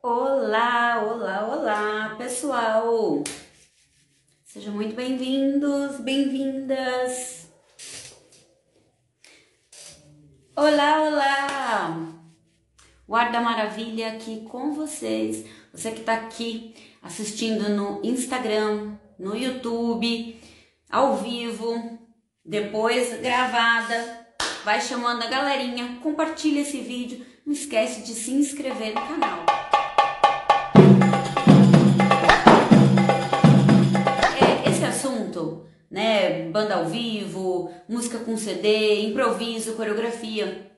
Olá, olá, olá, pessoal! Sejam muito bem-vindos, bem-vindas! Olá, olá! Guarda Maravilha aqui com vocês. Você que tá aqui assistindo no Instagram, no YouTube, ao vivo, depois gravada, vai chamando a galerinha, compartilha esse vídeo, não esquece de se inscrever no canal. Esse assunto, né, banda ao vivo, música com CD, improviso, coreografia,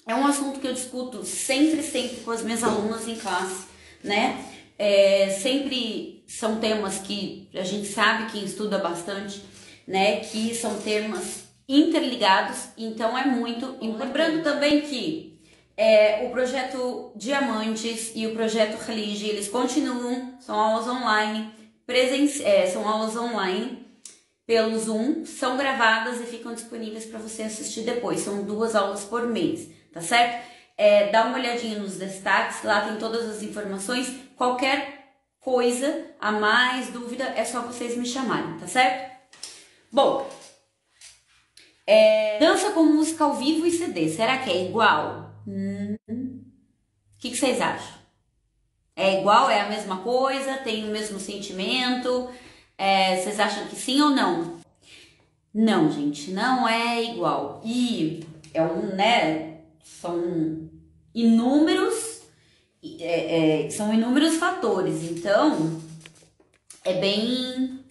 é um assunto que eu discuto sempre com as minhas alunas em classe, né? Sempre são temas que a gente sabe, quem estuda bastante, né? Que são temas interligados, então é muito importante. Lembrando também que o projeto Diamantes e o projeto Relige, eles continuam, são aulas online, são aulas online pelo Zoom, são gravadas e ficam disponíveis para você assistir depois, são 2 aulas por mês, tá certo? Dá uma olhadinha nos destaques, lá tem todas as informações, qualquer coisa a mais, dúvida, é só vocês me chamarem, tá certo? Bom, dança com música ao vivo e CD, será que é igual? O que vocês acham? É igual? É a mesma coisa? Tem o mesmo sentimento? Vocês acham que sim ou não? Não, gente, não é igual. E são inúmeros, são inúmeros fatores. Então, é bem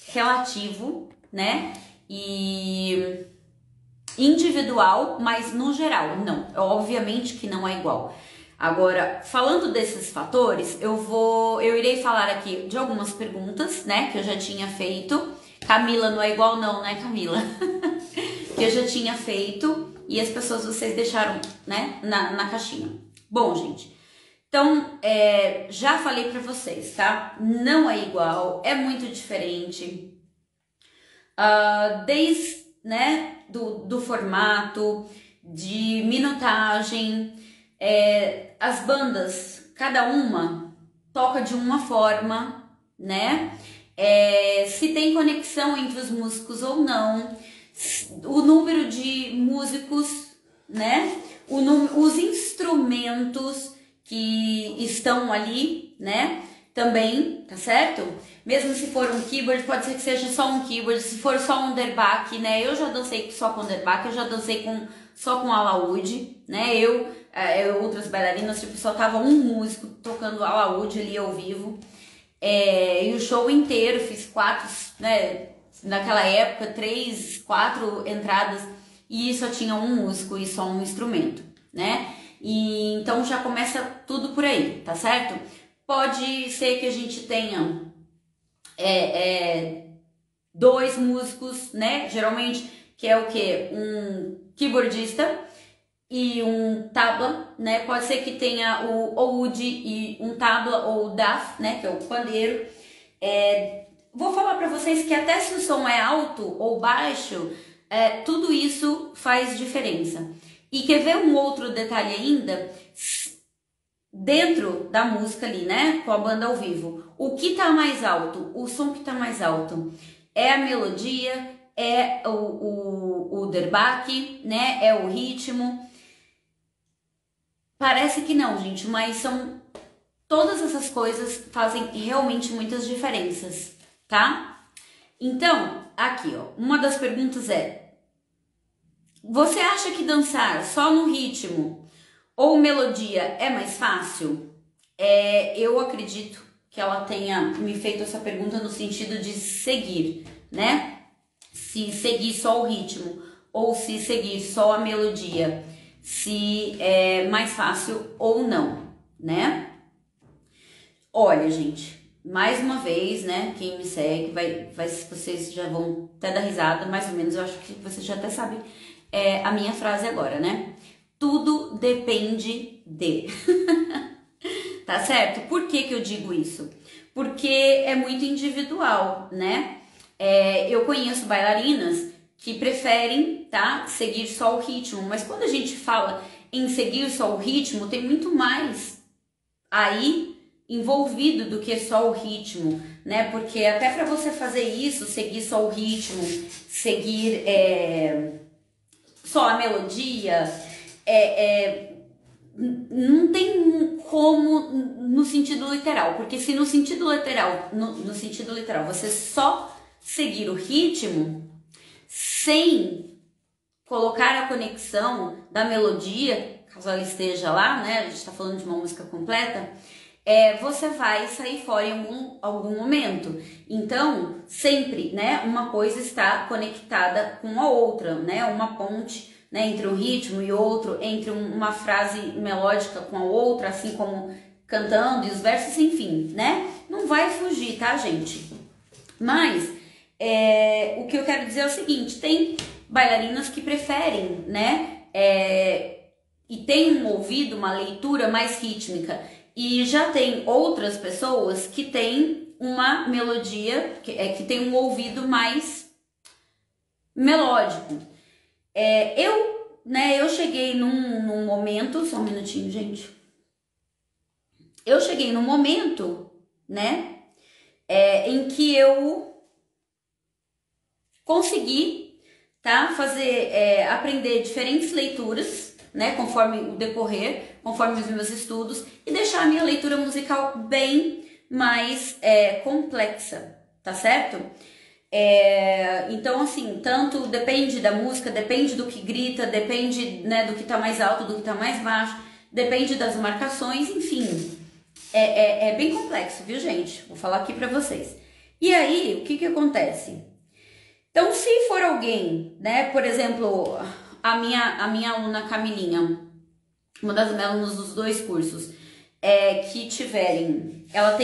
relativo, né? E individual, mas no geral, não. Obviamente que não é igual. Agora, falando desses fatores, eu irei falar aqui de algumas perguntas, né, que eu já tinha feito. Camila, não é igual não, né, Camila? Que eu já tinha feito e as pessoas, vocês deixaram, né, na caixinha. Bom, gente, então, já falei pra vocês, tá? Não é igual, é muito diferente. Desde, né, do formato, de minutagem, as bandas, cada uma toca de uma forma, né? Se tem conexão entre os músicos ou não, o número de músicos, né? Os instrumentos que estão ali, né? Também, tá certo? Mesmo se for um keyboard, pode ser que seja só um keyboard, se for só um derbaque, né? Eu já dancei só com derbaque, eu já dancei só com alaúde, né? Outras bailarinas, tipo, só tava um músico tocando alaúde ali ao vivo. E o show inteiro, fiz 4, né? Naquela época, 3, 4 entradas e só tinha um músico e só um instrumento, né? E então já começa tudo por aí, tá certo? Pode ser que a gente tenha 2 músicos, né? Geralmente, que é o quê? Um keyboardista e um tabla, né? Pode ser que tenha o oud e um tabla ou o daf, né? Que é o pandeiro. Vou falar para vocês que até se o som é alto ou baixo, tudo isso faz diferença. E quer ver um outro detalhe ainda? Dentro da música ali, né? Com a banda ao vivo, o que tá mais alto? O som que tá mais alto é a melodia, é o derbaque, né? É o ritmo. Parece que não, gente, mas todas essas coisas fazem realmente muitas diferenças, tá? Então, aqui, ó, uma das perguntas você acha que dançar só no ritmo ou melodia é mais fácil? Eu acredito que ela tenha me feito essa pergunta no sentido de seguir, né? Se seguir só o ritmo ou se seguir só a melodia, se é mais fácil ou não, né? Olha, gente, mais uma vez, né? Quem me segue, vocês já vão até dar risada, mais ou menos, eu acho que vocês já até sabem a minha frase agora, né? Tudo depende de. Tá certo? Por que eu digo isso? Porque é muito individual, né? Eu conheço bailarinas que preferem, tá, seguir só o ritmo, mas quando a gente fala em seguir só o ritmo, tem muito mais aí envolvido do que só o ritmo, né? Porque até para você fazer isso, seguir só o ritmo, seguir só a melodia, não tem como no sentido literal, porque se no sentido literal, no sentido literal, você só seguir o ritmo sem colocar a conexão da melodia, caso ela esteja lá, né? A gente tá falando de uma música completa, você vai sair fora em algum momento. Então, sempre, né, uma coisa está conectada com a outra, né? Uma ponte, né, entre um ritmo e outro, entre uma frase melódica com a outra, assim como cantando e os versos, enfim, né? Não vai fugir, tá, gente? Mas o que eu quero dizer é o seguinte: tem bailarinas que preferem, né? E tem um ouvido, uma leitura mais rítmica. E já tem outras pessoas que têm uma melodia, que tem um ouvido mais melódico. Eu cheguei num momento, só um minutinho, gente. Eu cheguei num momento, né, em que eu consegui, tá, aprender diferentes leituras, né, conforme o decorrer, conforme os meus estudos, e deixar a minha leitura musical bem mais complexa, tá certo? Então, assim, tanto depende da música, depende do que grita, depende, né, do que tá mais alto, do que tá mais baixo, depende das marcações, enfim. É bem complexo, viu, gente? Vou falar aqui pra vocês. E aí, o que acontece? Então, se for alguém, né, por exemplo, a minha aluna Camilinha, uma das minhas alunas dos 2 cursos, que tiverem, ela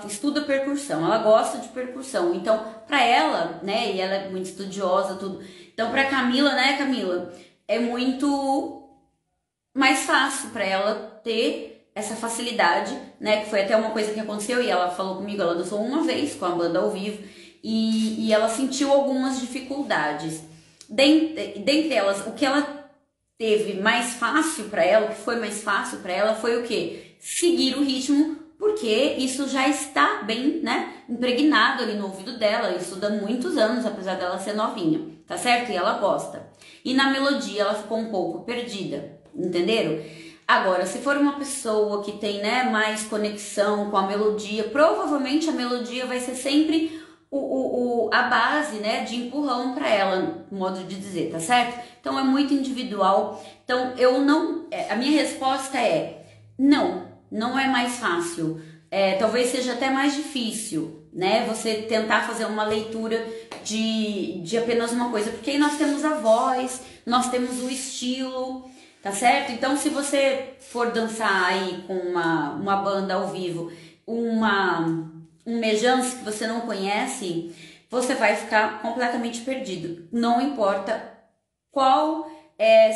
estuda percussão, ela gosta de percussão, então para ela, né, e ela é muito estudiosa, tudo, então para Camila, né, Camila, é muito mais fácil para ela ter essa facilidade, né, que foi até uma coisa que aconteceu e ela falou comigo, ela dançou uma vez com a banda ao vivo e ela sentiu algumas dificuldades. Dentre elas, o que ela teve mais fácil para ela, o que foi mais fácil para ela foi o quê? Seguir o ritmo, porque isso já está bem, né, impregnado ali no ouvido dela, ela estuda há muitos anos, apesar dela ser novinha, tá certo? E ela gosta. E na melodia ela ficou um pouco perdida, entenderam? Agora, se for uma pessoa que tem, né, mais conexão com a melodia, provavelmente a melodia vai ser sempre a base, né, de empurrão para ela, modo de dizer, tá certo? Então é muito individual. Então a minha resposta não é mais fácil. Talvez seja até mais difícil, né, você tentar fazer uma leitura de apenas uma coisa, porque aí nós temos a voz, nós temos o estilo, tá certo? Então se você for dançar aí com uma banda ao vivo, um Mejans que você não conhece, você vai ficar completamente perdido. Não importa qual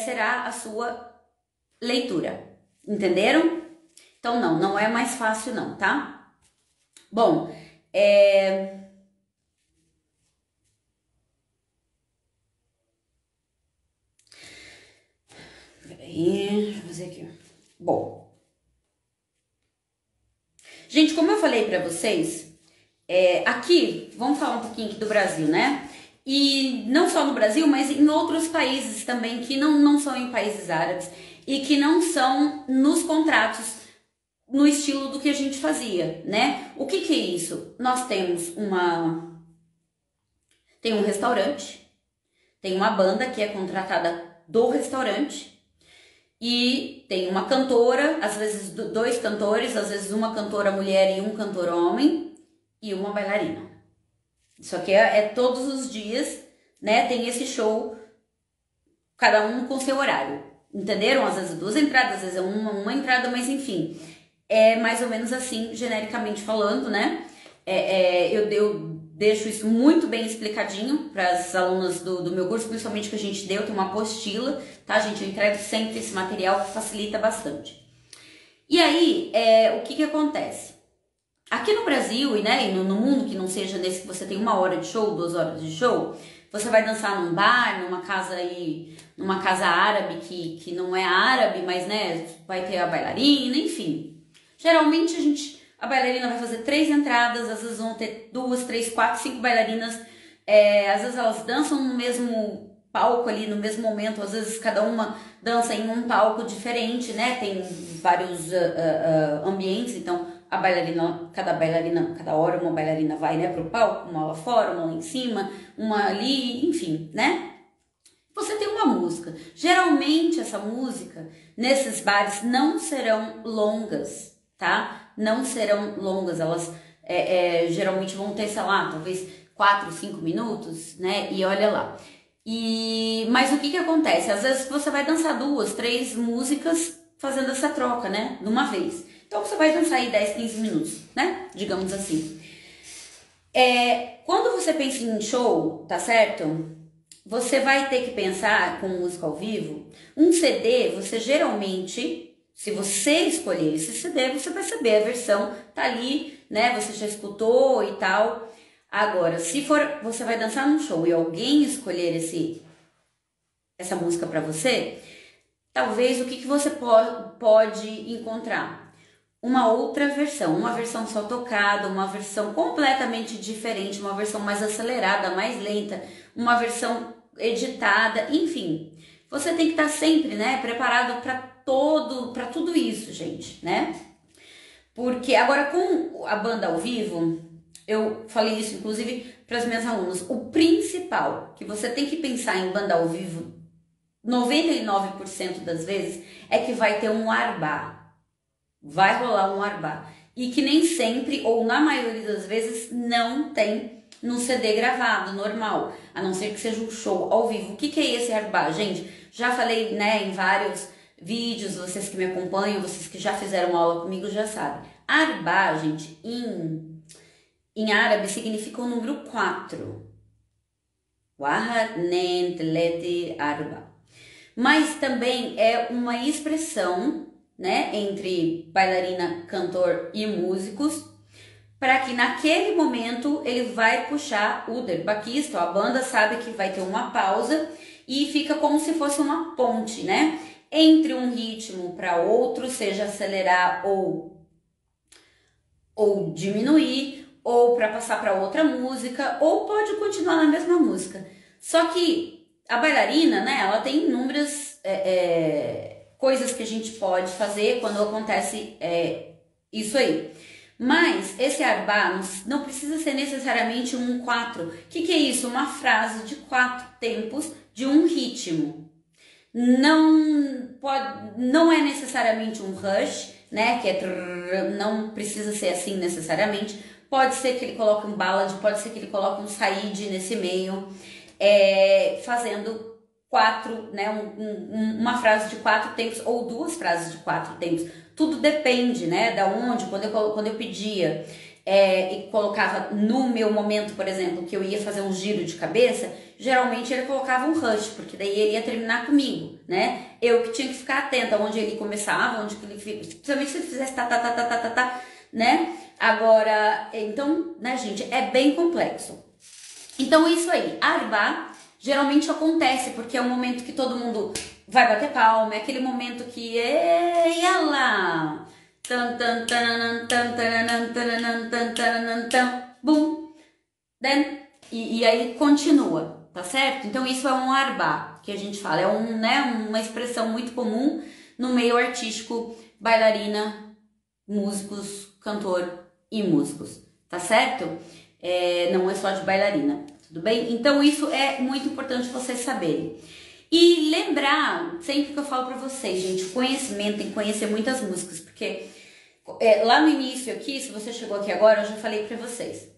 será a sua leitura. Entenderam? Então não é mais fácil não, tá? Bom, peraí, deixa eu fazer aqui. Bom, gente, como eu falei pra vocês, aqui, vamos falar um pouquinho aqui do Brasil, né? E não só no Brasil, mas em outros países também, que não são em países árabes e que não são nos contratos no estilo do que a gente fazia, né? O que é isso? Nós temos tem um restaurante, tem uma banda que é contratada do restaurante, e tem uma cantora, às vezes 2 cantores, às vezes uma cantora mulher e um cantor homem, e uma bailarina. Isso aqui é todos os dias, né? Tem esse show, cada um com seu horário. Entenderam? Às vezes 2 entradas, às vezes é uma entrada, mas enfim. É mais ou menos assim, genericamente falando, né? Eu deixo isso muito bem explicadinho para as alunas do meu curso, principalmente que a gente tem uma apostila, tá, gente? Eu entrego sempre esse material que facilita bastante. E aí, o que acontece? Aqui no Brasil e no mundo que não seja nesse que você tem 1 hora de show, 2 horas de show, você vai dançar num bar, numa casa árabe que não é árabe, mas, né, vai ter a bailarina, enfim. Geralmente a bailarina vai fazer 3 entradas, às vezes vão ter 2, 3, 4, 5 bailarinas. Às vezes elas dançam no mesmo palco ali, no mesmo momento, às vezes cada uma dança em um palco diferente, né? Tem vários ambientes, então cada hora uma bailarina vai, né, pro palco, uma lá fora, uma lá em cima, uma ali, enfim, né? Você tem uma música. Geralmente essa música, nesses bares, não serão longas, tá? Não serão longas, elas geralmente vão ter, sei lá, talvez 4, 5 minutos, né? E olha lá. Mas o que acontece? Às vezes você vai dançar 2, 3 músicas fazendo essa troca, né? De uma vez. Então você vai dançar aí 10, 15 minutos, né? Digamos assim. Quando você pensa em show, tá certo? Você vai ter que pensar com música ao vivo. Um CD, você geralmente, se você escolher esse CD, você vai saber a versão, tá ali, né? Você já escutou e tal. Agora, se for, você vai dançar num show e alguém escolher essa música pra você, talvez o que você pode encontrar? Uma outra versão, uma versão só tocada, uma versão completamente diferente, uma versão mais acelerada, mais lenta, uma versão editada, enfim. Você tem que estar sempre, né, preparado para tudo isso, gente, né? Porque agora com a banda ao vivo, eu falei isso inclusive para as minhas alunas, o principal que você tem que pensar em banda ao vivo, 99% das vezes, é que vai ter um arbá. Vai rolar um arbá. E que nem sempre, ou na maioria das vezes, não tem no CD gravado, normal. A não ser que seja um show ao vivo. O que é esse arbá, gente? Já falei, né, em vários vídeos, vocês que me acompanham, vocês que já fizeram aula comigo já sabem. Arbá, gente, em árabe significa o número 4. Wahad, nen, telete, arba. Mas também é uma expressão, né, entre bailarina, cantor e músicos, para que naquele momento ele vai puxar o derbaquista, a banda sabe que vai ter uma pausa e fica como se fosse uma ponte, né, entre um ritmo para outro, seja acelerar ou diminuir, ou para passar para outra música, ou pode continuar na mesma música. Só que a bailarina, né, ela tem inúmeras coisas que a gente pode fazer quando acontece isso aí. Mas esse arbá não precisa ser necessariamente um 4. O que é isso? Uma frase de 4 tempos de um ritmo. Não é necessariamente um rush, né? Que não precisa ser assim necessariamente. Pode ser que ele coloque um ballad, pode ser que ele coloque um saíde nesse meio, fazendo 4, né, uma frase de 4 tempos ou 2 frases de 4 tempos. Tudo depende, né, da onde. Quando eu pedia e colocava no meu momento, por exemplo, que eu ia fazer um giro de cabeça, geralmente ele colocava um rush, porque daí ele ia terminar comigo, né? Eu que tinha que ficar atenta onde ele começava, onde ele, principalmente se ele fizesse né? Agora, então, né, gente, é bem complexo. Então, isso aí, arbá geralmente acontece porque é um momento que todo mundo vai bater palma, é aquele momento que ela bum, e aí continua, tá certo? Então isso é um arbá que a gente fala, é uma expressão muito comum no meio artístico, bailarina, músicos, cantor e músicos, tá certo? Não é só de bailarina. Tudo bem? Então isso é muito importante vocês saberem. E lembrar, sempre que eu falo pra vocês, gente, conhecimento, tem que conhecer muitas músicas, porque lá no início aqui, se você chegou aqui agora, eu já falei pra vocês.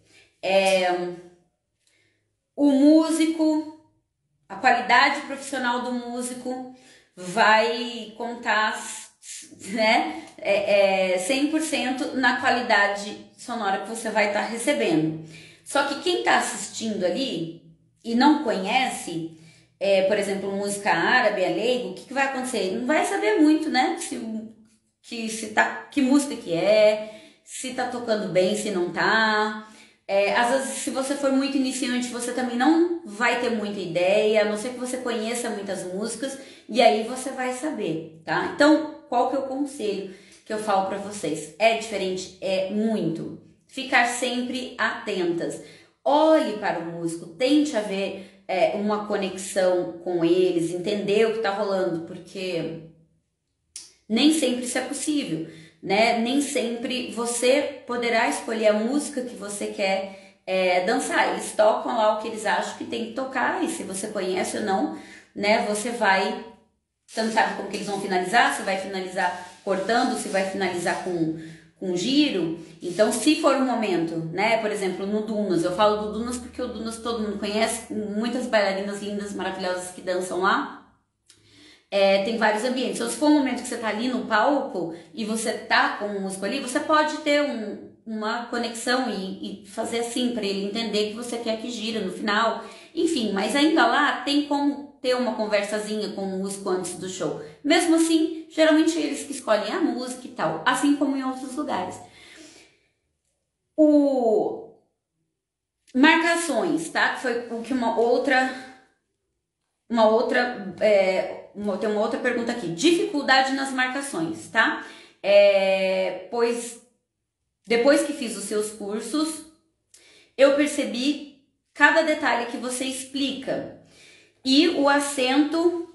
O músico, a qualidade profissional do músico vai contar, né, 100% na qualidade sonora que você vai estar recebendo. Só que quem está assistindo ali e não conhece, por exemplo, música árabe, leigo, o que vai acontecer? Não vai saber muito, né? Que música que se tá tocando bem, se não tá. Às vezes, se você for muito iniciante, você também não vai ter muita ideia, a não ser que você conheça muitas músicas, e aí você vai saber, tá? Então, qual que é o conselho que eu falo pra vocês. É diferente, é muito. Ficar sempre atentas. Olhe para o músico, tente haver uma conexão com eles, entender o que tá rolando, porque nem sempre isso é possível, né? Nem sempre você poderá escolher a música que você quer dançar. Eles tocam lá o que eles acham que tem que tocar, e se você conhece ou não, né? Você vai, você não sabe como que eles vão finalizar, se vai finalizar cortando, se vai finalizar com giro. Então, se for um momento, né? Por exemplo, no Dunas, eu falo do Dunas porque o Dunas todo mundo conhece, muitas bailarinas lindas, maravilhosas que dançam lá. Tem vários ambientes. Então, se for um momento que você tá ali no palco e você tá com o músico ali, você pode ter uma conexão e fazer assim para ele entender que você quer que gira no final. Enfim, mas ainda lá tem como ter uma conversazinha com o músico antes do show. Mesmo assim, geralmente eles que escolhem a música e tal, assim como em outros lugares. Marcações, tá? Foi o que tem uma outra pergunta aqui. Dificuldade nas marcações, tá? Pois depois que fiz os seus cursos, eu percebi cada detalhe que você explica. E o acento.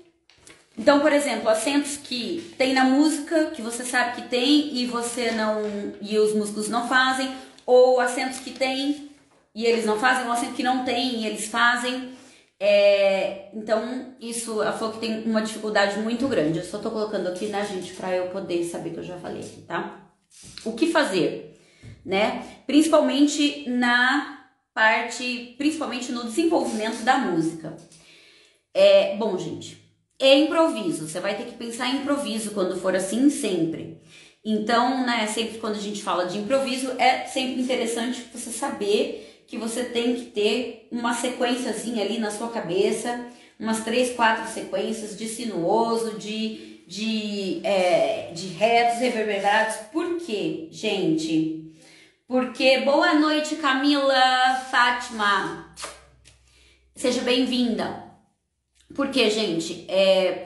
Então, por exemplo, acentos que tem na música, que você sabe que tem e você não. E os músicos não fazem, ou acentos que tem e eles não fazem, ou acento que não tem e eles fazem. Então, isso, ela falou que tem uma dificuldade muito grande. Eu só tô colocando aqui, né, gente, pra eu poder saber que eu já falei aqui, tá? O que fazer, né? Principalmente principalmente no desenvolvimento da música. Bom, gente, é improviso. Você vai ter que pensar em improviso quando for assim, sempre. Então, né, sempre quando a gente fala de improviso, é sempre interessante você saber que você tem que ter uma sequenciazinha ali na sua cabeça, umas 3, 4 sequências de sinuoso, de retos, reverberados. Por quê, gente? Porque, boa noite, Camila, Fátima, seja bem-vinda. Por quê, gente?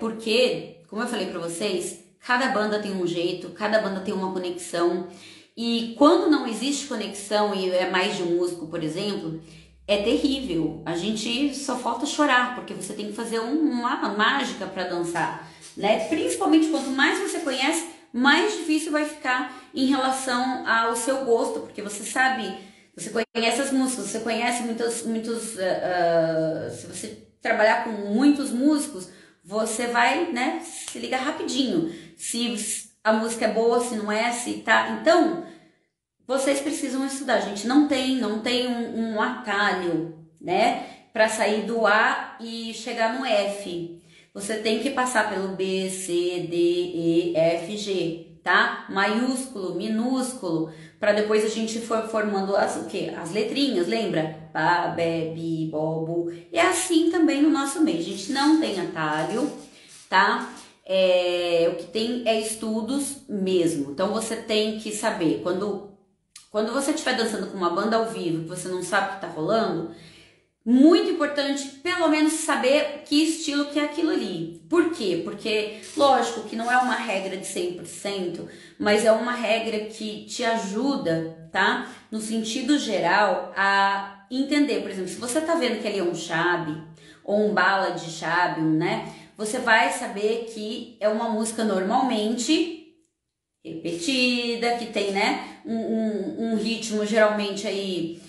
Porque, como eu falei pra vocês, cada banda tem um jeito, cada banda tem uma conexão. E quando não existe conexão e é mais de um músico, por exemplo, é terrível. A gente só falta chorar, porque você tem que fazer uma mágica para dançar, né? Principalmente quanto mais você conhece, mais difícil vai ficar em relação ao seu gosto, porque você sabe, você conhece as músicas, você conhece se você trabalhar com muitos músicos, você vai, né, se ligar rapidinho. Se a música é boa, se não é, se tá. Então, vocês precisam estudar, gente. Não tem um atalho, né, para sair do A e chegar no F. Você tem que passar pelo B, C, D, E, F, G, tá? Maiúsculo, minúsculo, para depois a gente for formando as letrinhas, lembra? Pá, bé, bi, bo, bu. É assim também no nosso meio. A gente não tem atalho, tá? O que tem é estudos mesmo. Então você tem que saber, quando você estiver dançando com uma banda ao vivo, que você não sabe o que tá rolando, muito importante pelo menos saber que estilo que é aquilo ali. Por quê? Porque, lógico que não é uma regra de 100%, mas é uma regra que te ajuda, tá? No sentido geral, a entender. Por exemplo, se você tá vendo que ali é um chab, ou um ballad chab, né? Você vai saber que é uma música normalmente repetida, que tem, né, um ritmo geralmente aí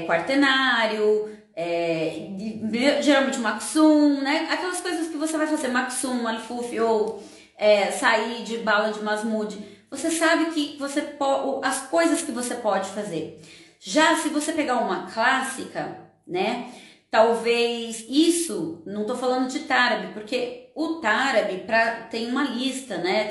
quartenário, geralmente maksum, né, aquelas coisas que você vai fazer, maksum, alfuf ou sair de bala de masmude. Você sabe que as coisas que você pode fazer. Já se você pegar uma clássica, né, talvez isso, não tô falando de tárabe, porque o tárabe tem uma lista, né?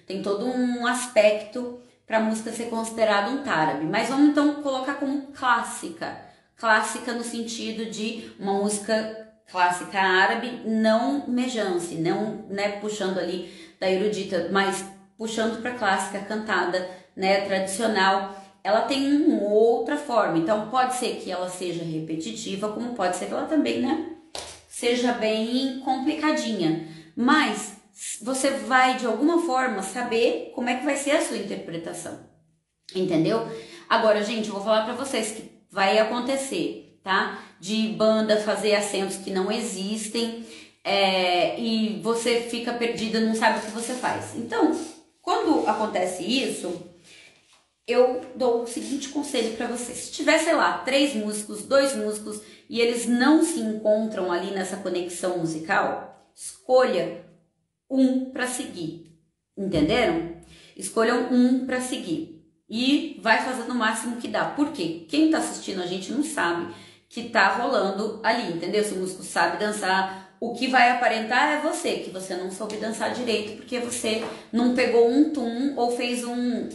Tem todo um aspecto para a música ser considerado um tárabe. Mas vamos então colocar como clássica. Clássica no sentido de uma música clássica árabe, não mejance, não, né, puxando ali da erudita, mas puxando para clássica cantada, né, tradicional. Ela tem uma outra forma, então pode ser que ela seja repetitiva, como pode ser que ela também, né, seja bem complicadinha. Mas você vai de alguma forma saber como é que vai ser a sua interpretação, entendeu? Agora, gente, eu vou falar pra vocês que vai acontecer, tá? De banda fazer acentos que não existem, e você fica perdida, não sabe o que você faz. Então, quando acontece isso, eu dou o seguinte conselho pra você. Se tiver, sei lá, 3 músicos, 2 músicos, e eles não se encontram ali nessa conexão musical, escolha um pra seguir, entenderam? Escolham um pra seguir. E vai fazendo o máximo que dá. Por quê? Quem tá assistindo a gente não sabe que tá rolando ali, entendeu? Se o músico sabe dançar, o que vai aparentar é você, que você não soube dançar direito, porque você não pegou um tum ou fez um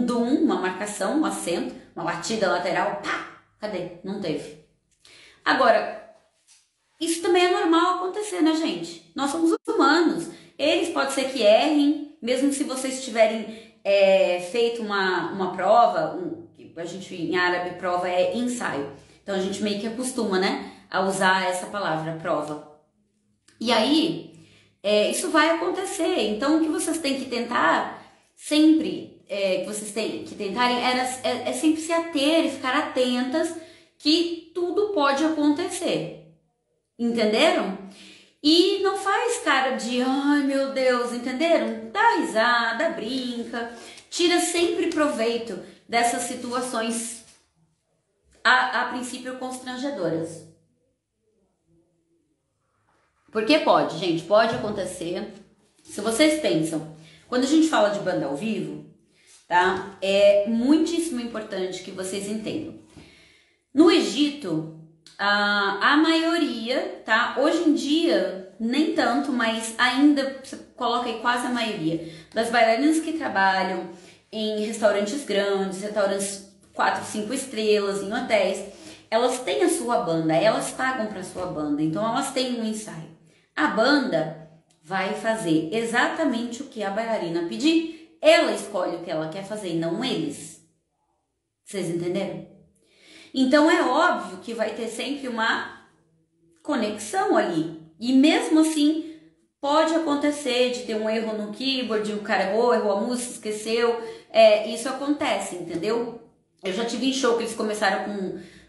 dum, uma marcação, um acento, uma batida lateral, pá! Cadê? Não teve. Agora, isso também é normal acontecer, né, gente? Nós somos humanos. Eles pode ser que errem, mesmo se vocês tiverem feito uma prova, a gente em árabe prova é ensaio, então a gente meio que acostuma, né, a usar essa palavra, prova. E aí, isso vai acontecer, então o que vocês têm que tentar sempre, que vocês têm que tentarem é sempre se ater e ficar atentas que tudo pode acontecer, entenderam? E não faz cara de, ai meu Deus, entenderam? Dá risada, brinca, tira sempre proveito dessas situações, a princípio constrangedoras. Porque pode, gente, pode acontecer. Se vocês pensam, quando a gente fala de banda ao vivo, tá? É muitíssimo importante que vocês entendam. No Egito, a maioria, tá? Hoje em dia, nem tanto, mas ainda, você coloca aí quase a maioria das bailarinas que trabalham em restaurantes grandes, restaurantes 4, 5 estrelas, em hotéis, elas têm a sua banda, elas pagam para a sua banda, então elas têm um ensaio. A banda vai fazer exatamente o que a bailarina pedir, ela escolhe o que ela quer fazer, não eles. Vocês entenderam? Então é óbvio que vai ter sempre uma conexão ali. E mesmo assim, pode acontecer de ter um erro no keyboard, o cara errou a música, esqueceu. Isso acontece, entendeu? Eu já tive em show que eles começaram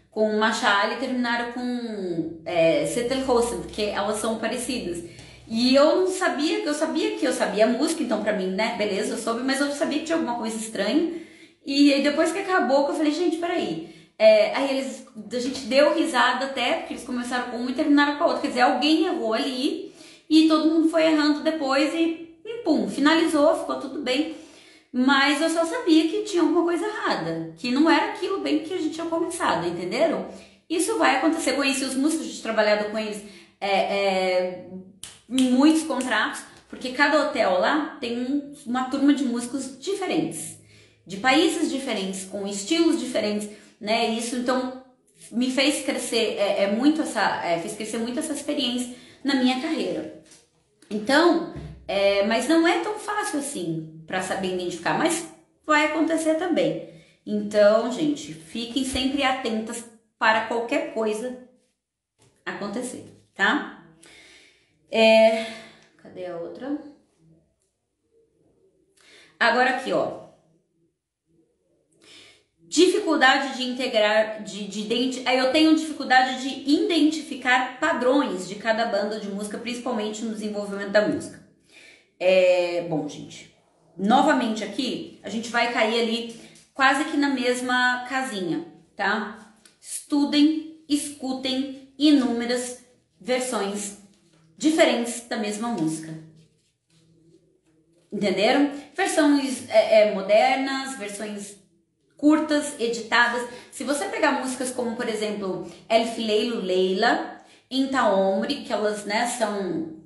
com Machal e terminaram com Setel Hossein, porque elas são parecidas. E eu não sabia, eu sabia a música, então pra mim, né, beleza, eu soube, mas eu sabia que tinha alguma coisa estranha. E aí depois que acabou, eu falei, gente, peraí. Aí a gente deu risada até, porque eles começaram com uma e terminaram com a outra. Quer dizer, alguém errou ali e todo mundo foi errando depois e pum, finalizou, ficou tudo bem. Mas eu só sabia que tinha alguma coisa errada, que não era aquilo bem que a gente tinha começado, entenderam? Isso vai acontecer. Conheci os músicos, de trabalhado com eles muitos contratos, porque cada hotel lá tem uma turma de músicos diferentes, de países diferentes, com estilos diferentes, né? Isso então me fez crescer fez crescer muito essa experiência na minha carreira. Então, mas não é tão fácil assim para saber identificar, mas vai acontecer também. Então, gente, fiquem sempre atentas para qualquer coisa acontecer, tá? Cadê a outra? Agora aqui, ó. Dificuldade de integrar, eu tenho dificuldade de identificar padrões de cada banda de música, principalmente no desenvolvimento da música. Bom, gente, novamente aqui, a gente vai cair ali quase que na mesma casinha, tá? Estudem, escutem inúmeras versões diferentes da mesma música. Entenderam? Versões modernas, versões curtas, editadas. Se você pegar músicas como, por exemplo, Elf Leilu Leila, Inta Omri, que elas, né, são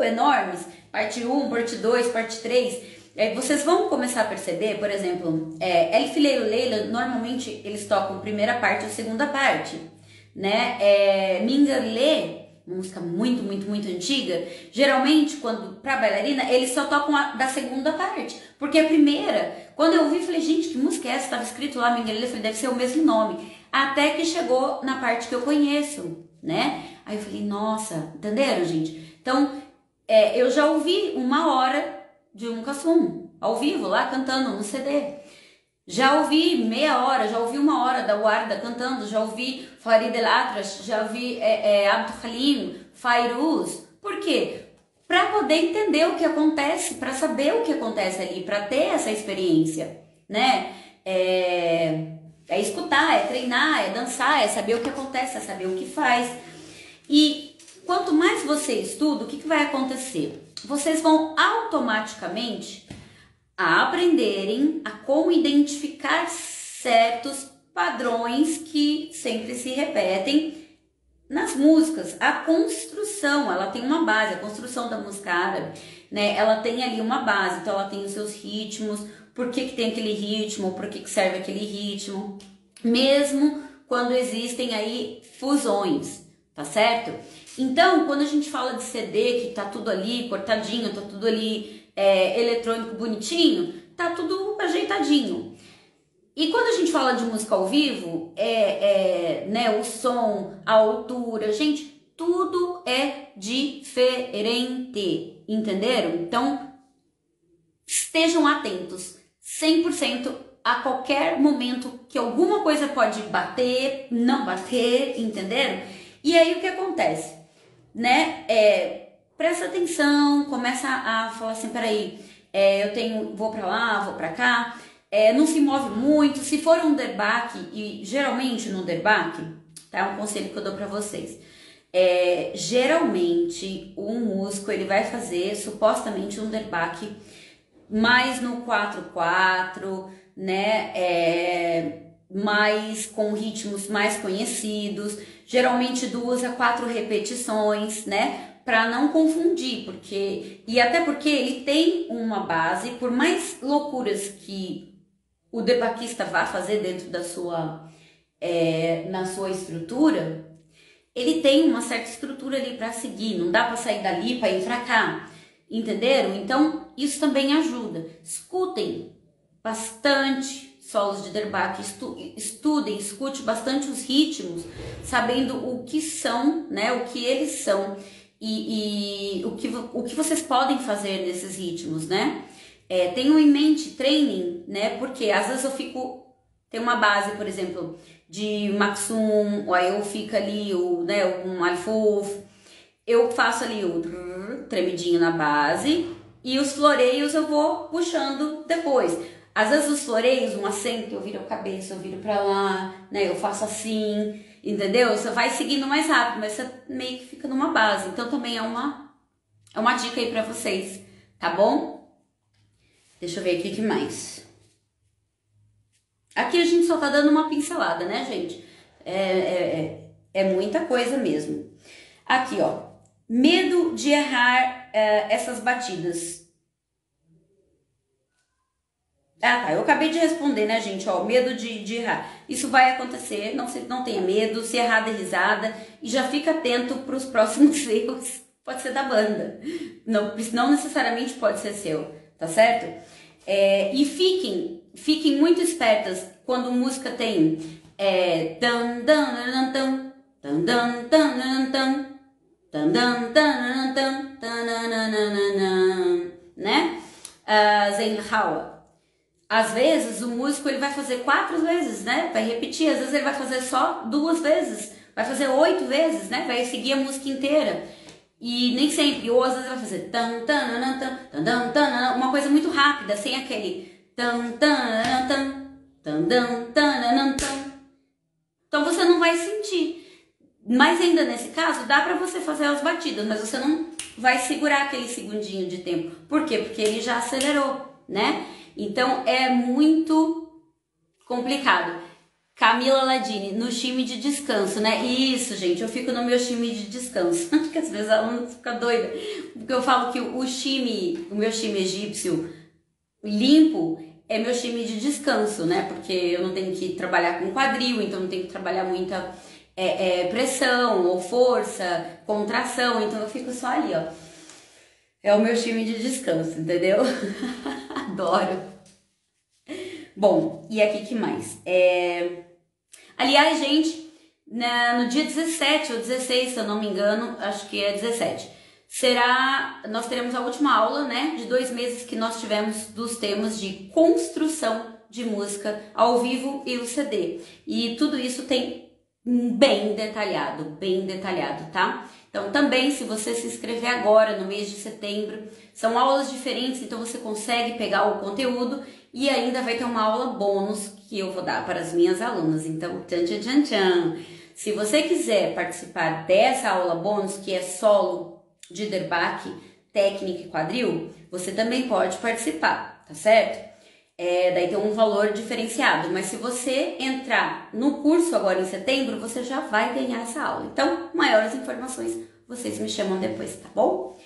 enormes, parte 1, parte 2, parte 3, vocês vão começar a perceber, por exemplo, Elf Leilu Leila, normalmente eles tocam primeira parte ou segunda parte, né? Mingalê, uma música muito, muito, muito antiga, geralmente, pra bailarina, eles só tocam da segunda parte, porque a primeira, quando eu ouvi, falei, gente, que música é essa? Estava escrito lá, Mingalê, falei, deve ser o mesmo nome, até que chegou na parte que eu conheço, né? Aí eu falei, nossa, entenderam, gente? Então, eu já ouvi 1 hora de Kassum, ao vivo, lá cantando no CD. Já ouvi meia hora, já ouvi 1 hora da Warda cantando, já ouvi Farid El Atrash, já ouvi Abdul Halim, Fairuz. Por quê? Para poder entender o que acontece, para saber o que acontece ali, para ter essa experiência, né? É escutar, é treinar, é dançar, é saber o que acontece, é saber o que faz. E quanto mais você estuda, o que vai acontecer? Vocês vão automaticamente aprenderem a como identificar certos padrões que sempre se repetem nas músicas. A construção, ela tem uma base, a construção da música árabe, né? Ela tem ali uma base, então ela tem os seus ritmos, por que tem aquele ritmo, por que serve aquele ritmo, mesmo quando existem aí fusões, tá certo? Então, quando a gente fala de CD, que tá tudo ali cortadinho, tá tudo ali eletrônico bonitinho, tá tudo ajeitadinho. E quando a gente fala de música ao vivo, né, o som, a altura, gente, tudo é diferente, entenderam? Então, estejam atentos 100% a qualquer momento que alguma coisa pode bater, não bater, entenderam? E aí o que acontece, né? Presta atenção, começa a falar assim, peraí, vou pra lá, vou pra cá, não se move muito. Se for um derbaque, e geralmente no derbaque, tá? É um conselho que eu dou pra vocês. Geralmente um músico ele vai fazer supostamente um derbaque mais no 4/4, né? Mais com ritmos mais conhecidos, geralmente 2 a 4 repetições, né? Para não confundir, e até porque ele tem uma base, por mais loucuras que o debaquista vá fazer dentro da na sua estrutura, ele tem uma certa estrutura ali para seguir, não dá para sair dali para ir para cá, entenderam? Então isso também ajuda. Escutem bastante solos de derbaque, estudem, escute bastante os ritmos, sabendo o que são, né? O que eles são. E o que vocês podem fazer nesses ritmos, né? Tenham em mente, treinem, né? Porque às vezes tem uma base, por exemplo, de Maksum, ou aí eu fico ali, um Alfuf, eu faço ali o tremidinho na base e os floreios eu vou puxando depois. Às vezes os floreios, um acento, eu viro a cabeça, eu viro pra lá, né? Eu faço assim, entendeu? Você vai seguindo mais rápido, mas você meio que fica numa base. Então também é uma dica aí pra vocês, tá bom? Deixa eu ver aqui o que mais. Aqui a gente só tá dando uma pincelada, né, gente? É muita coisa mesmo. Aqui, ó. Medo de errar essas batidas. Ah, tá. Eu acabei de responder, né, gente? Ó, medo de errar. Isso vai acontecer, não tenha medo. Se errar, dê risada. E já fica atento para os próximos erros. Pode ser da banda. Não necessariamente pode ser seu, tá certo? E fiquem muito espertas quando música tem né? Zayn Hawa. Às vezes o músico ele vai fazer 4 vezes, né? Vai repetir, às vezes ele vai fazer só 2 vezes, vai fazer 8 vezes, né? Vai seguir a música inteira. E nem sempre, ou às vezes vai fazer uma coisa muito rápida, sem aquele então você não vai sentir. Mas ainda nesse caso, dá pra você fazer as batidas, mas você não vai segurar aquele segundinho de tempo. Por quê? Porque ele já acelerou, né? Então é muito complicado. Camila Ladini, no time de descanso, né? Isso, gente, eu fico no meu time de descanso. Porque às vezes a aluna fica doida. Porque eu falo que o meu time egípcio limpo é meu time de descanso, né? Porque eu não tenho que trabalhar com quadril, então não tenho que trabalhar muita pressão ou força, contração. Então eu fico só ali, ó. É o meu time de descanso, entendeu? Adoro. Bom, e aqui que mais? Aliás, gente, no dia 17 ou 16, se eu não me engano, acho que é 17. nós teremos a última aula, né, de 2 meses que nós tivemos dos temas de construção de música ao vivo e o CD. E tudo isso tem bem detalhado, tá? Então também, se você se inscrever agora no mês de setembro, são aulas diferentes, então você consegue pegar o conteúdo e ainda vai ter uma aula bônus que eu vou dar para as minhas alunas. Então, tchan, tchan, tchan, tchan. Se você quiser participar dessa aula bônus, que é solo de derbaque, técnica e quadril, você também pode participar, tá certo? Daí tem um valor diferenciado, mas se você entrar no curso agora em setembro, você já vai ganhar essa aula. Então, maiores informações, vocês me chamam depois, tá bom?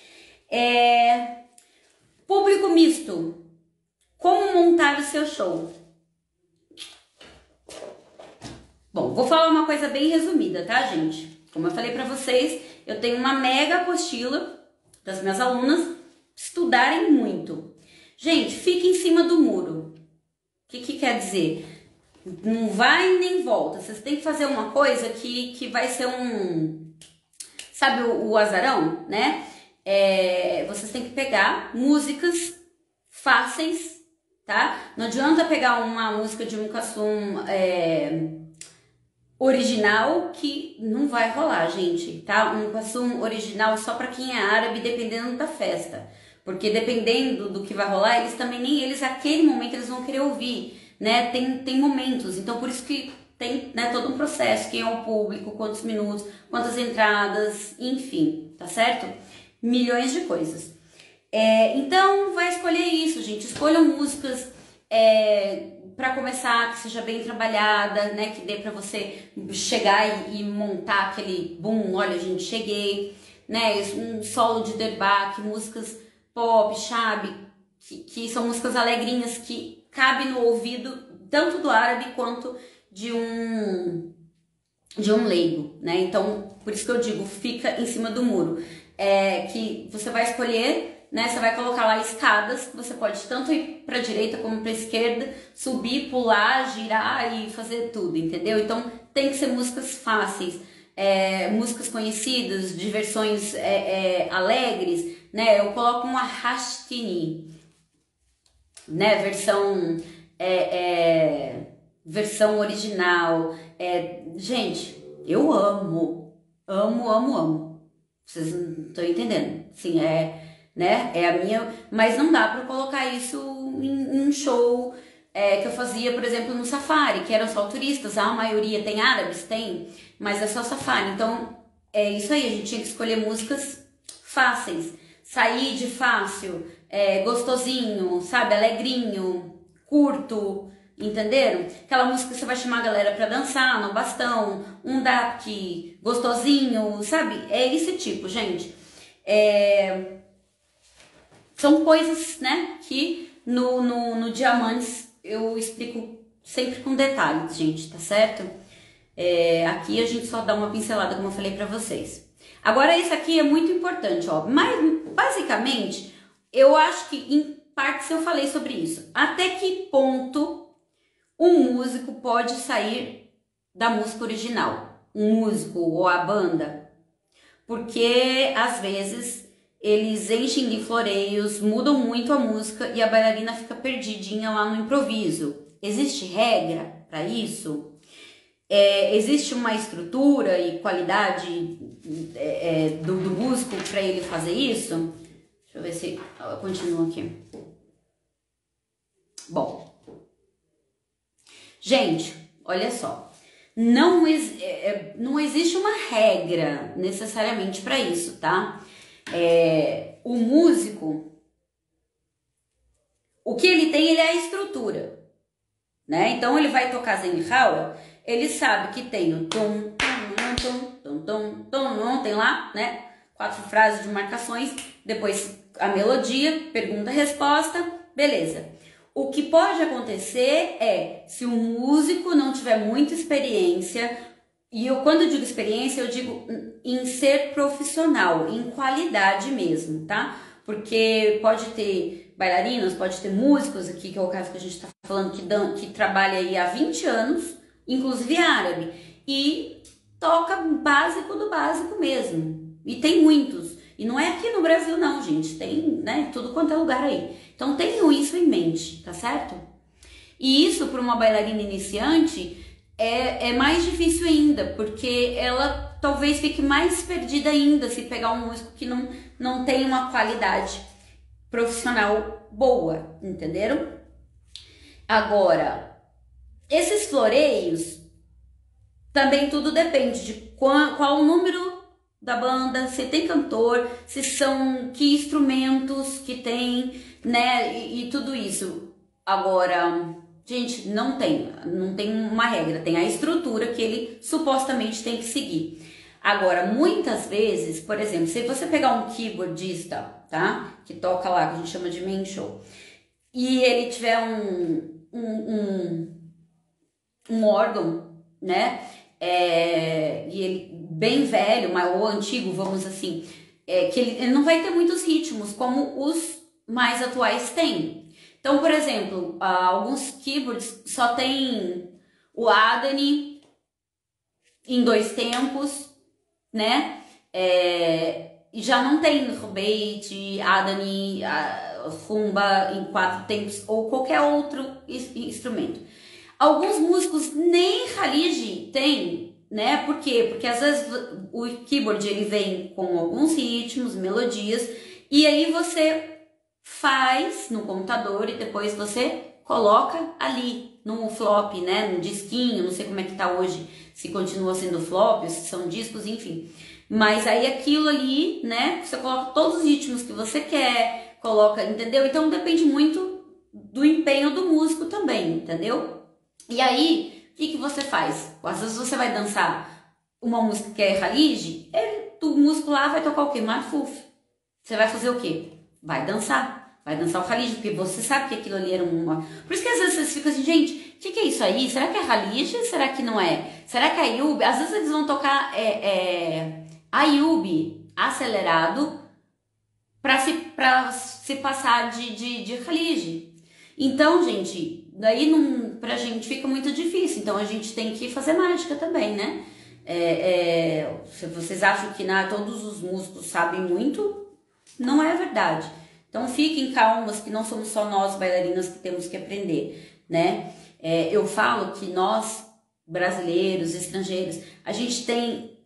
Público misto. Como montar o seu show? Bom, vou falar uma coisa bem resumida, tá, gente? Como eu falei pra vocês, eu tenho uma mega apostila das minhas alunas estudarem muito. Gente, fique em cima do muro. O que quer dizer? Não vai nem volta. Vocês têm que fazer uma coisa que vai ser um... Sabe o azarão, né? Vocês têm que pegar músicas fáceis, tá? Não adianta pegar uma música de Kassum original que não vai rolar, gente, tá? Kassum original só pra quem é árabe, dependendo da festa. Porque dependendo do que vai rolar, naquele momento, eles vão querer ouvir, né? Tem momentos, então por isso que tem, né, todo um processo, quem é o público, quantos minutos, quantas entradas, enfim, tá certo? Milhões de coisas. Então, vai escolher isso, gente. Escolham músicas para começar, que seja bem trabalhada, né? Que dê pra você chegar e montar aquele boom, olha, gente, cheguei, né? Um solo de derbaque, músicas pop, chave, que são músicas alegrinhas que cabem no ouvido tanto do árabe quanto de um leigo, né? Então, por isso que eu digo, fica em cima do muro. Que você vai escolher, né? Você vai colocar lá escadas, que você pode tanto ir para direita como para esquerda, subir, pular, girar e fazer tudo, entendeu? Então, tem que ser músicas fáceis, músicas conhecidas, de versões alegres, né? Eu coloco uma Hashtini, né? Versão original. Gente, eu amo. Vocês não estão entendendo. Sim, né? É a minha... Mas não dá pra colocar isso em um show que eu fazia, por exemplo, no Safari, que eram só turistas. A maioria tem árabes? Tem, mas é só Safari. Então, é isso aí. A gente tinha que escolher músicas fáceis. Sair de fácil, gostosinho, sabe? Alegrinho, curto, entenderam? Aquela música que você vai chamar a galera pra dançar no bastão, um daqui, gostosinho, sabe? É esse tipo, gente. São coisas, né, que no Diamantes eu explico sempre com detalhes, gente, tá certo? Aqui a gente só dá uma pincelada, como eu falei pra vocês. Agora, isso aqui é muito importante, ó. Mas, basicamente, eu acho que em partes eu falei sobre isso. Até que ponto um músico pode sair da música original? Um músico ou a banda? Porque, às vezes, eles enchem de floreios, mudam muito a música e a bailarina fica perdidinha lá no improviso. Existe regra para isso? Existe uma estrutura e qualidade do músico para ele fazer isso? Deixa eu ver se eu continuo aqui. Bom, gente, olha só, não existe uma regra necessariamente para isso, tá? O músico, o que ele tem, ele é a estrutura, né? Então ele vai tocar Zenhal, ele sabe que tem o tom, tem lá, né? 4 frases de marcações, depois a melodia, pergunta-resposta, beleza. O que pode acontecer se o músico não tiver muita experiência, e quando eu digo experiência, eu digo em ser profissional, em qualidade mesmo, tá? Porque pode ter bailarinos, pode ter músicos aqui, que é o caso que a gente está falando, que trabalha aí há 20 anos, inclusive árabe, e toca básico do básico mesmo. E tem muitos. E não é aqui no Brasil não, gente, tem, né, tudo quanto é lugar aí. Então tenham isso em mente, tá certo? E isso para uma bailarina iniciante é mais difícil ainda, porque ela talvez fique mais perdida ainda se pegar um músico que não tem uma qualidade profissional boa, entenderam? Agora, esses floreios também tudo depende de qual o número da banda, se tem cantor, se são que instrumentos que tem, né, e tudo isso. Agora, gente, não tem uma regra, tem a estrutura que ele supostamente tem que seguir. Agora, muitas vezes, por exemplo, se você pegar um keyboardista, tá, que toca lá, que a gente chama de main show, e ele tiver um órgão, né, e ele bem velho, ou antigo, vamos assim, que ele não vai ter muitos ritmos como os mais atuais têm. Então, por exemplo, alguns keyboards só tem o Adani em 2 tempos, né? E já não tem Rubate, Adani, Rumba em 4 tempos ou qualquer outro instrumento. Alguns músicos nem Khalid tem, né? Por quê? Porque às vezes o keyboard ele vem com alguns ritmos, melodias, e aí você faz no computador e depois você coloca ali no flop, né? No disquinho, não sei como é que tá hoje, se continua sendo flop, se são discos, enfim. Mas aí aquilo ali, né? Você coloca todos os ritmos que você quer, coloca, entendeu? Então depende muito do empenho do músico também, entendeu? E aí, o que você faz? Às vezes você vai dançar uma música que é Khalid, o músico lá vai tocar o quê? Marfuf. Você vai fazer o quê? Vai dançar o Khalid, porque você sabe que aquilo ali era uma... Por isso que às vezes vocês ficam assim, gente, o que é isso aí? Será que é Khalid? Será que não é? Será que é Ayub? Às vezes eles vão tocar Ayub acelerado pra se passar de Khalid. Então, gente, daí pra gente fica muito difícil. Então a gente tem que fazer mágica também, né? Se vocês acham que todos os músicos sabem muito, não é verdade. Então fiquem calmas, que não somos só nós bailarinas que temos que aprender, né? Eu falo que nós, brasileiros, estrangeiros, a gente tem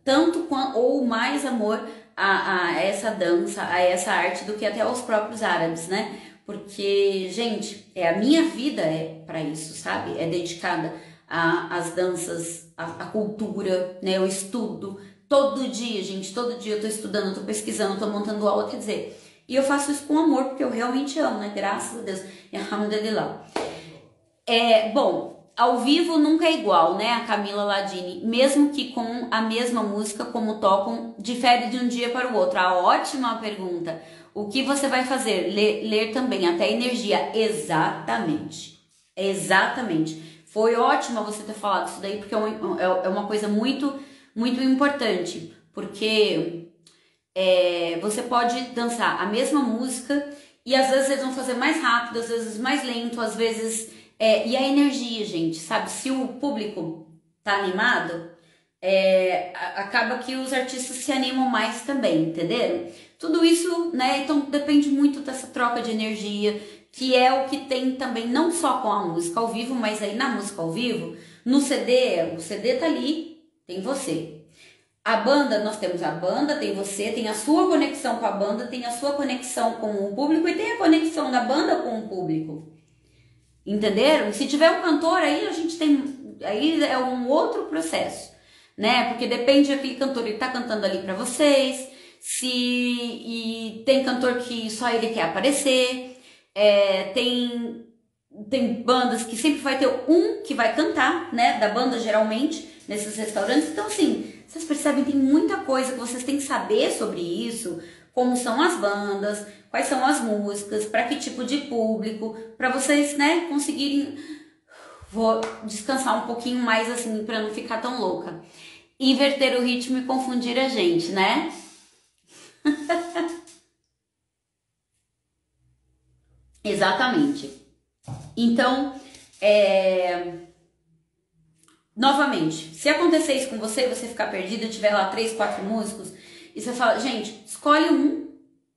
tanto ou mais amor a essa dança, a essa arte do que até os próprios árabes, né? Porque, gente, a minha vida é para isso, sabe? É dedicada às danças, à cultura, né? Eu estudo todo dia, gente, todo dia eu tô estudando, tô pesquisando, tô montando aula, quer dizer, e eu faço isso com amor, porque eu realmente amo, né? Graças a Deus. Alhamdulillah. Bom, ao vivo nunca é igual, né? A Camila Ladini, mesmo que com a mesma música, como tocam, difere de um dia para o outro. A ótima pergunta. O que você vai fazer? Ler também, até energia. Exatamente. Exatamente. Foi ótimo você ter falado isso daí, porque é uma coisa muito, muito importante. Porque você pode dançar a mesma música e às vezes eles vão fazer mais rápido, às vezes mais lento, às vezes... e a energia, gente, sabe? Se o público tá animado, acaba que os artistas se animam mais também, entenderam? Tudo isso, né? Então depende muito dessa troca de energia, que é o que tem também, não só com a música ao vivo, mas aí na música ao vivo, no CD, o CD tá ali, tem você. A banda, nós temos a banda, tem você, tem a sua conexão com a banda, tem a sua conexão com o público e tem a conexão da banda com o público. Entenderam? Se tiver um cantor, aí a gente tem... Aí é um outro processo, né? Porque depende daquele cantor, ele tá cantando ali pra vocês... E tem cantor que só ele quer aparecer, tem bandas que sempre vai ter um que vai cantar, né, da banda geralmente, nesses restaurantes. Então assim, vocês percebem, tem muita coisa que vocês têm que saber sobre isso, como são as bandas, quais são as músicas, para que tipo de público, para vocês, né, conseguirem... Vou descansar um pouquinho mais assim, para não ficar tão louca. Inverter o ritmo e confundir a gente, né? Exatamente. Então, novamente, se acontecer isso com você, você ficar perdido, tiver lá 3, 4 músicos e você fala, gente, escolhe um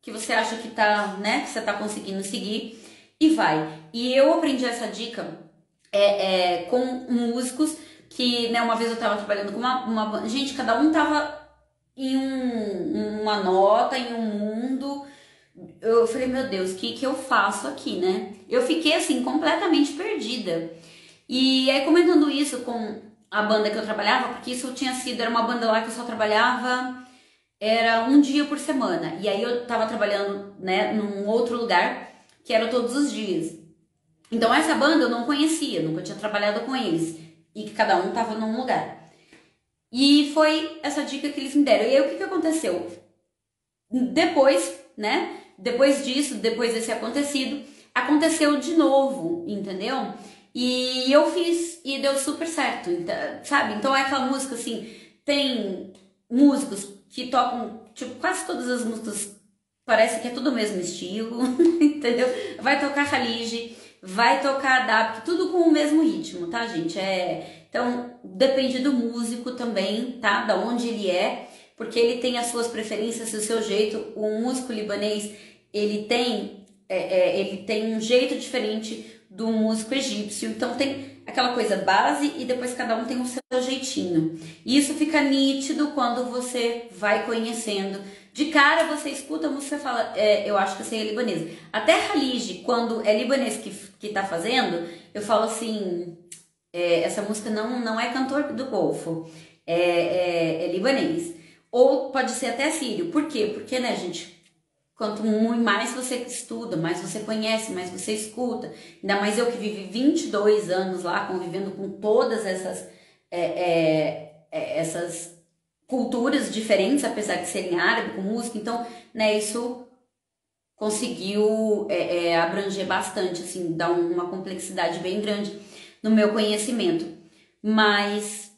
que você acha que tá, né, que você tá conseguindo seguir e vai. E eu aprendi essa dica com músicos que, né, uma vez eu tava trabalhando com uma gente, cada um tava em uma nota, em um mundo. Eu falei, meu Deus, o que eu faço aqui, né? Eu fiquei assim, completamente perdida. E aí, comentando isso com a banda que eu trabalhava, porque isso tinha sido, era uma banda lá que eu só trabalhava, era um dia por semana. E aí eu tava trabalhando, né, num outro lugar, que era todos os dias. Então essa banda eu não conhecia, nunca tinha trabalhado com eles. E que cada um tava num lugar. E foi essa dica que eles me deram. E aí o que aconteceu? Depois, né? Depois disso, depois desse acontecido, aconteceu de novo, entendeu? E eu fiz e deu super certo, então, sabe? Então é aquela música assim, tem músicos que tocam, tipo, quase todas as músicas parece que é tudo o mesmo estilo, entendeu? Vai tocar Khalid, vai tocar Dab, tudo com o mesmo ritmo, tá, gente? Então, depende do músico também, tá? Da onde ele é, porque ele tem as suas preferências, o seu jeito. O músico libanês, ele tem um jeito diferente do músico egípcio. Então, tem aquela coisa base e depois cada um tem o seu jeitinho. E isso fica nítido quando você vai conhecendo. De cara, você escuta a música e fala, eu acho que essa aí é libanesa. Até Khalid, quando é libanês que tá fazendo, eu falo assim, essa música não é cantor do Golfo, é libanês. Ou pode ser até sírio. Por quê? Porque, né, gente, quanto mais você estuda, mais você conhece, mais você escuta. Ainda mais eu que vivi 22 anos lá, convivendo com todas essas culturas diferentes, apesar de serem árabe, com música. Então, né, isso conseguiu abranger bastante, assim, dar uma complexidade bem grande no meu conhecimento. Mas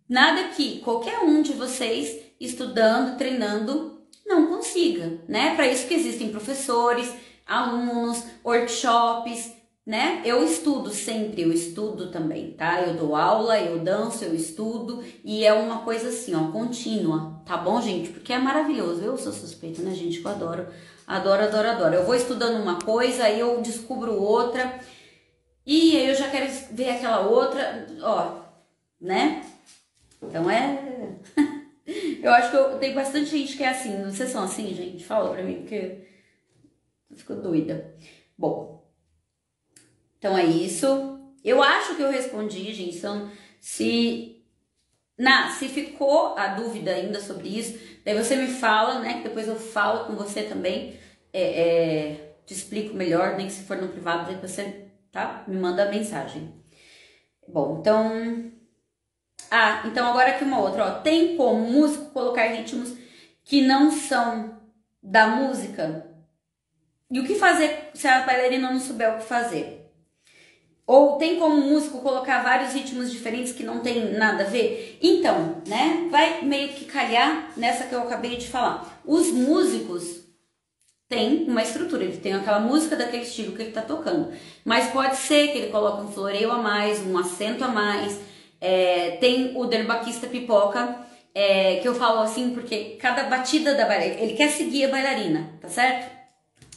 nada que qualquer um de vocês estudando, treinando, não consiga, né? Para isso que existem professores, alunos, workshops, né? Eu estudo sempre, eu estudo também, tá? Eu dou aula, eu danço, eu estudo e é uma coisa assim, ó, contínua, tá bom, gente? Porque é maravilhoso. Eu sou suspeita, né, gente? Eu adoro, adoro, adoro, adoro. Eu vou estudando uma coisa, aí eu descubro outra e aí eu já quero ver aquela outra, ó, né? Então eu acho que tem bastante gente que é assim. Vocês são assim, gente? Fala pra mim, porque eu fico doida. Bom, então é isso. Eu acho que eu respondi, gente. Então, se ficou a dúvida ainda sobre isso, daí você me fala, né? Que depois eu falo com você também. Te explico melhor, nem que se for no privado, daí você, tá? Me manda mensagem. Bom, então... então agora aqui uma outra, ó. Tem como músico colocar ritmos que não são da música? E o que fazer se a bailarina não souber o que fazer? Ou tem como músico colocar vários ritmos diferentes que não tem nada a ver? Então, né, vai meio que calhar nessa que eu acabei de falar. Os músicos têm uma estrutura, ele tem aquela música daquele estilo que ele tá tocando. Mas pode ser que ele coloque um floreio a mais, um acento a mais. Tem o derbaquista pipoca, que eu falo assim porque cada batida da bailarina, ele quer seguir a bailarina, tá certo?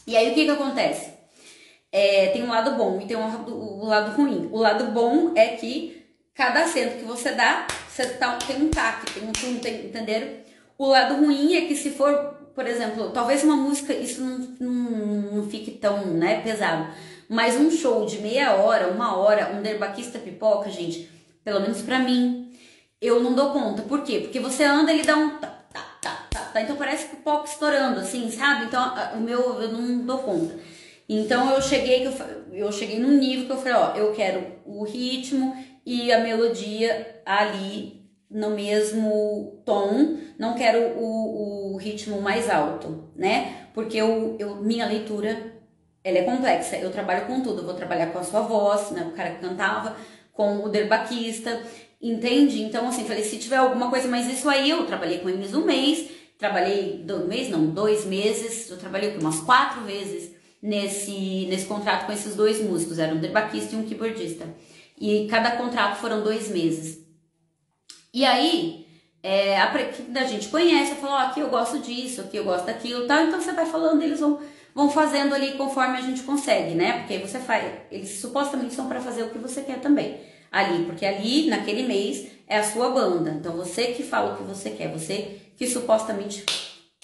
E aí o que acontece? Tem um lado bom e tem o lado ruim. O lado bom é que cada acento que você dá, tem um taque, tem um tum, entenderam? O lado ruim é que se for, por exemplo, talvez uma música, isso não fique tão, né, pesado, mas um show de meia hora, uma hora, um derbaquista pipoca, gente, pelo menos pra mim, eu não dou conta. Por quê? Porque você anda, ele dá um tá, então parece que o palco estourando, assim, sabe? Então o meu, eu não dou conta. Então eu cheguei num nível que eu falei, ó, eu quero o ritmo e a melodia ali no mesmo tom, não quero o ritmo mais alto, né? Porque minha leitura, ela é complexa, eu trabalho com tudo, eu vou trabalhar com a sua voz, né? O cara que cantava, com o derbaquista, entende? Então assim, falei, se tiver alguma coisa, mas isso aí eu trabalhei com eles um mês, trabalhei 2 meses, eu trabalhei umas 4 vezes nesse contrato com esses 2 músicos, era um derbaquista e um keyboardista. E cada contrato foram 2 meses. E aí, que a gente conhece, fala, ó, aqui eu gosto disso, aqui eu gosto daquilo, tal. Então você vai falando, eles vão fazendo ali conforme a gente consegue, né? Porque você faz, eles supostamente são para fazer o que você quer também ali, porque ali naquele mês é a sua banda. Então você que fala o que você quer, você que supostamente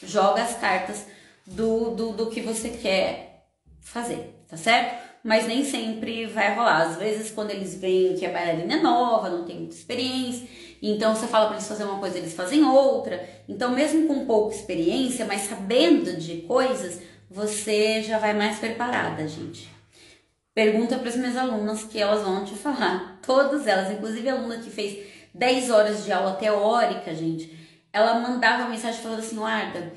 joga as cartas do que você quer fazer, tá certo? Mas nem sempre vai rolar. Às vezes quando eles veem que a bailarina é nova, não tem muita experiência, então você fala para eles fazer uma coisa, eles fazem outra. Então mesmo com pouca experiência, mas sabendo de coisas, você já vai mais preparada, gente. Pergunta para as minhas alunas que elas vão te falar. Todas elas, inclusive a aluna que fez 10 horas de aula teórica, gente, ela mandava mensagem falando assim, Arda,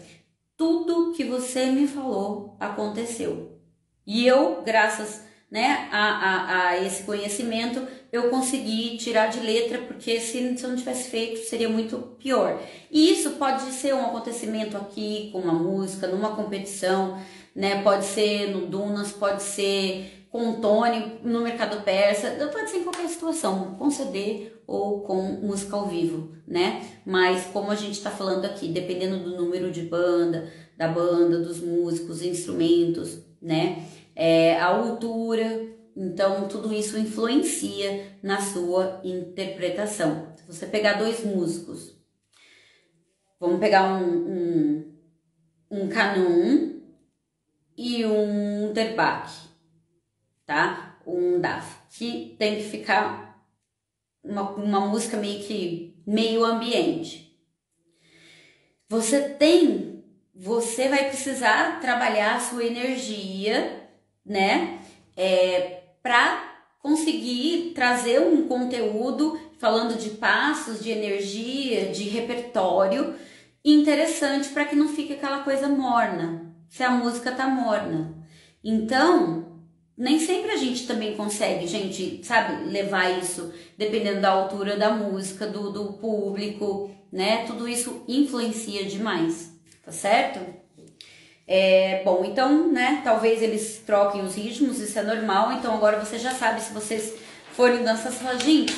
tudo que você me falou aconteceu. E eu, graças, né, a esse conhecimento, eu consegui tirar de letra, porque se eu não tivesse feito, seria muito pior. E isso pode ser um acontecimento aqui, com uma música, numa competição, né, pode ser no Dunas, pode ser com o Tony, no Mercado Persa, pode ser em qualquer situação, com CD ou com música ao vivo, né? Mas como a gente tá falando aqui, dependendo do número de banda, da banda, dos músicos, instrumentos, né? A altura, então tudo isso influencia na sua interpretação. Se você pegar dois músicos, vamos pegar um Canon e um Unterbach, tá? Um DAF, que tem que ficar uma música meio ambiente. Você vai precisar trabalhar a sua energia, né? Para conseguir trazer um conteúdo falando de passos, de energia, de repertório interessante para que não fique aquela coisa morna, se a música tá morna. Então, nem sempre a gente também consegue, gente, sabe, levar isso, dependendo da altura da música, do público, né? Tudo isso influencia demais, tá certo? Bom, então, né, talvez eles troquem os ritmos, isso é normal, então agora você já sabe, se vocês forem dançar, você fala, gente,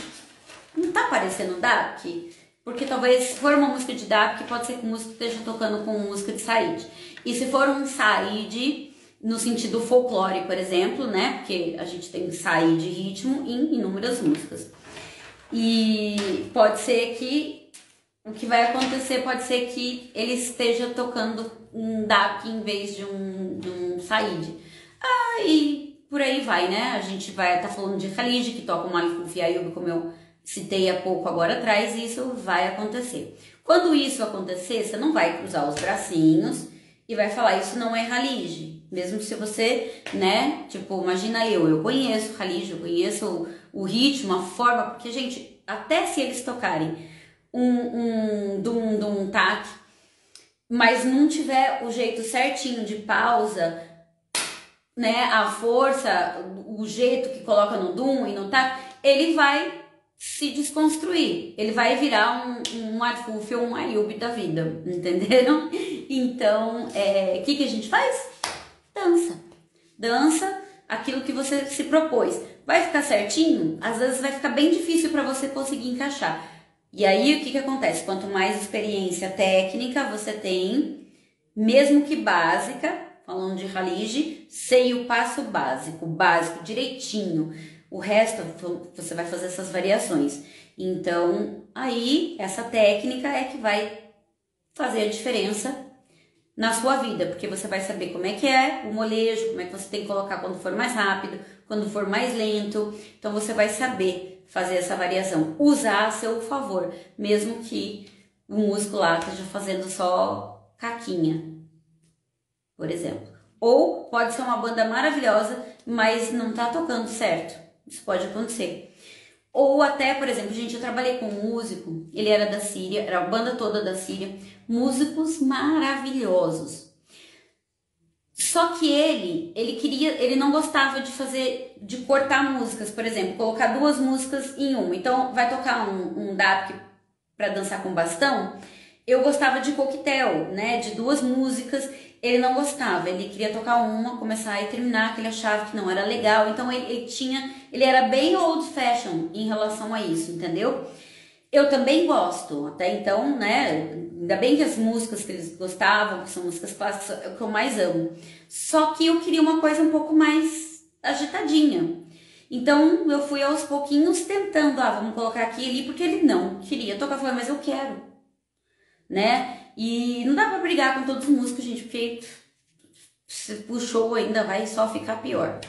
não tá parecendo DAP? Porque talvez, se for uma música de DAP, pode ser que a música esteja tocando com música de Said. E se for um Said, no sentido folclore, por exemplo, né, porque a gente tem Said de ritmo em inúmeras músicas. E pode ser que, o que vai acontecer pode ser que ele esteja tocando um DAP em vez de um Said. E por aí vai, né? A gente vai estar falando de Khalid, que toca o Malikouf e Ayub, como eu citei há pouco agora atrás, e isso vai acontecer. Quando isso acontecer, você não vai cruzar os bracinhos e vai falar, isso não é Khalid. Mesmo se você, né, tipo, imagina eu conheço Khalid, eu conheço o ritmo, a forma, porque, gente, até se eles tocarem um tac, mas não tiver o jeito certinho de pausa, né, a força, o jeito que coloca no dum e no tac, ele vai se desconstruir, ele vai virar um Arfuf ou um Ayub da vida, entenderam? Então, o que a gente faz? Dança aquilo que você se propôs. Vai ficar certinho? Às vezes vai ficar bem difícil para você conseguir encaixar. E aí o que acontece? Quanto mais experiência técnica você tem, mesmo que básica, falando de Khalid, sei o passo básico direitinho. O resto você vai fazer essas variações. Então, aí essa técnica é que vai fazer a diferença na sua vida, porque você vai saber como é que é o molejo, como é que você tem que colocar quando for mais rápido, quando for mais lento. Então você vai saber fazer essa variação, usar a seu favor, mesmo que o músico lá esteja fazendo só caquinha, por exemplo. Ou pode ser uma banda maravilhosa, mas não tá tocando certo. Isso pode acontecer. Ou até, por exemplo, gente, eu trabalhei com um músico, ele era da Síria, era a banda toda da Síria, músicos maravilhosos. Só que ele não gostava de cortar músicas, por exemplo, colocar duas músicas em uma. Então, vai tocar um DAP para dançar com bastão. Eu gostava de coquetel, né, de duas músicas. Ele não gostava, ele queria tocar uma, começar e terminar, que ele achava que não era legal. Então ele era bem old fashion em relação a isso, entendeu? Eu também gosto, até então, né? Ainda bem que as músicas que eles gostavam, que são músicas clássicas, é o que eu mais amo. Só que eu queria uma coisa um pouco mais agitadinha. Então eu fui aos pouquinhos tentando, vamos colocar aqui e ali, porque ele não queria tocar. Eu falei, mas eu quero, né? E não dá pra brigar com todos os músicos, gente, porque se puxou ainda vai só ficar pior.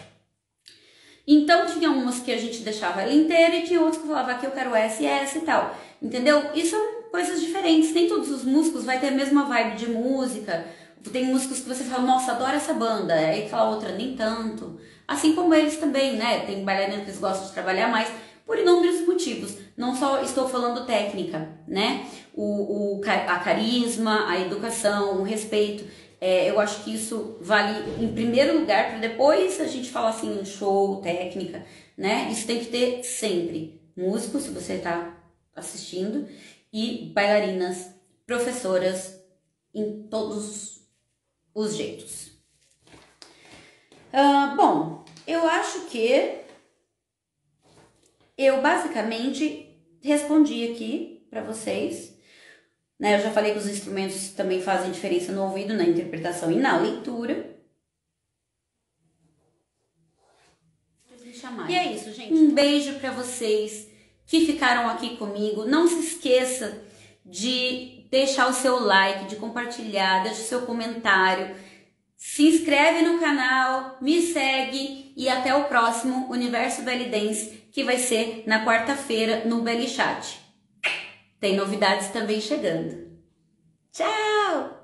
Então tinha umas que a gente deixava ela inteira e tinha outras que falava que eu quero essa e tal, entendeu? E são coisas diferentes, nem todos os músicos vai ter a mesma vibe de música. Tem músicos que você fala, nossa, adoro essa banda, aí aquela outra nem tanto. Assim como eles também, né? Tem bailarinos que eles gostam de trabalhar mais por inúmeros motivos. Não só estou falando técnica, né? A carisma, a educação, o respeito. Eu acho que isso vale em primeiro lugar, para depois a gente falar assim, show, técnica, né? Isso tem que ter sempre. Músico, se você está assistindo, e bailarinas, professoras, em todos os jeitos. Bom, eu acho que eu basicamente respondi aqui para vocês. Né, eu já falei que os instrumentos também fazem diferença no ouvido, na interpretação e na leitura. E é isso, gente. Um beijo para vocês que ficaram aqui comigo. Não se esqueça de deixar o seu like, de compartilhar, deixa o seu comentário. Se inscreve no canal, me segue e até o próximo Universo Belly Dance, que vai ser na quarta-feira no Belly Chat. Tem novidades também chegando. Tchau!